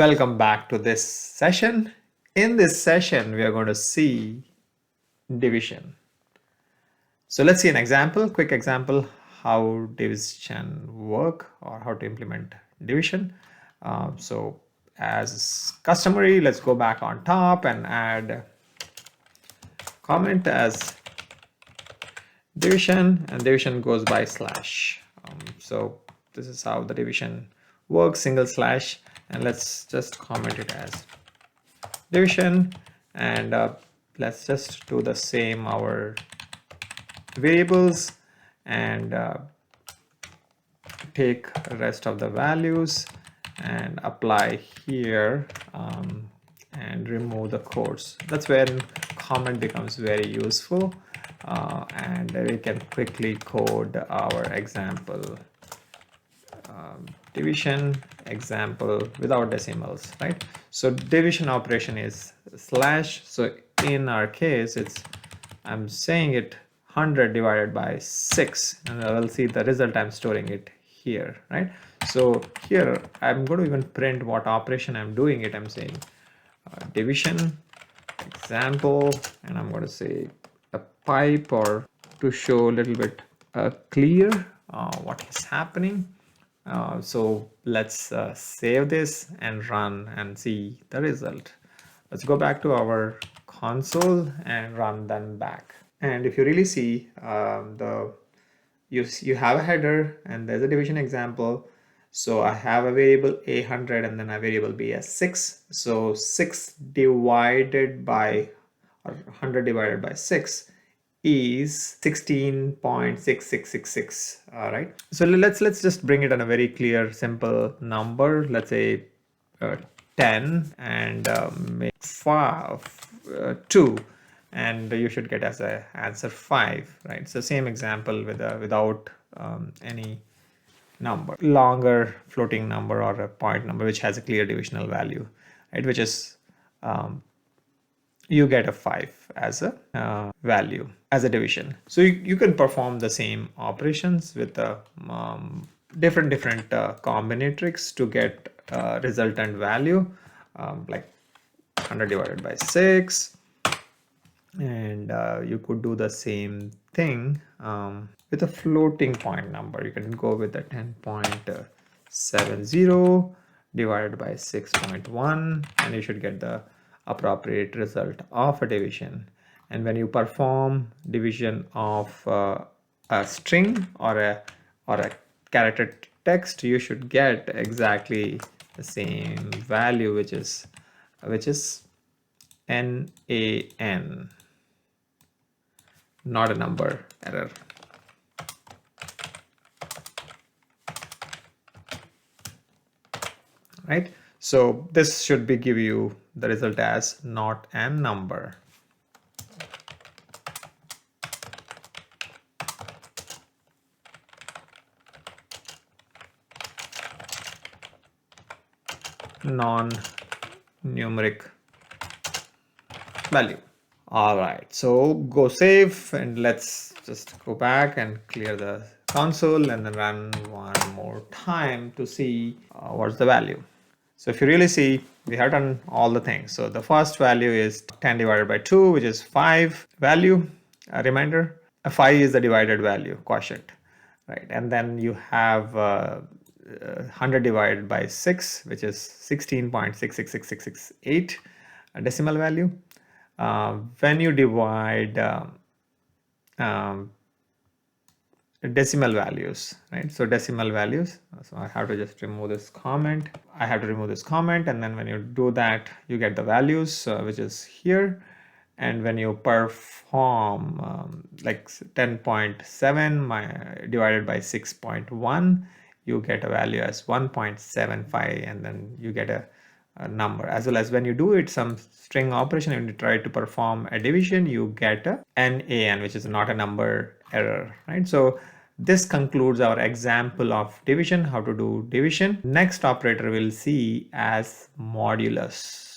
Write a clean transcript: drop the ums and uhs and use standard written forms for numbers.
Welcome back to this session. In this session, we are going to see division. So let's see an example, quick example, how division work or how to implement division. So as customary, let's go back on top and add comment as division, and division goes by slash. So this is how the division works, single slash, and let's just comment it as division, and let's just do the same our variables and take rest of the values and apply here and remove the quotes. That's when comment becomes very useful, and we can quickly code our example division example without decimals, right? So division operation is slash. So in our case, I'm saying it 100 divided by 6, and I will see the result. I'm storing it here, right? So here I'm going to even print what operation I'm doing it. I'm saying division example, and I'm going to say a pipe, or to show a little bit clear what is happening. So let's save this and run and see the result. Let's go back to our console and run them back. And if you really see, you have a header and there's a division example. So I have a variable a 100 and then a variable b as 6. So 6 divided by, or 100 divided by 6 is 16.6666. All right. So let's just bring it on a very clear, simple number. Let's say 10 and make 2, and you should get as a answer 5, right? So same example with without any number, longer floating number or a point number which has a clear divisional value, right? Which is you get a 5 as a value as a division. So you can perform the same operations with the different combinatorics to get resultant value, like 100 divided by 6, and you could do the same thing with a floating point number. You can go with the 10.70 divided by 6.1, and you should get the appropriate result of a division. And when you perform division of a string or a character text, you should get exactly the same value, which is NaN, not a number error. Right? So this should be give you the result as not a number. Non-numeric value. All right, so go save, and let's just go back and clear the console and then run one more time to see what's the value. So if you really see, we have done all the things. So the first value is 10 divided by 2, which is 5 value. A reminder, a 5 is the divided value, quotient, right? And then you have 100 divided by 6, which is 16.666668, a decimal value. When you divide decimal values, right? So decimal values. So I have to just remove this comment. I have to remove this comment, and then when you do that, you get the values, which is here. And when you perform like 10.7 divided by 6.1, you get a value as 1.75, and then you get a number. As well as when you do it some string operation and you try to perform a division, you get a NaN, which is not a number error, right? So this concludes our example of division, how to do division. Next operator we'll see as modulus.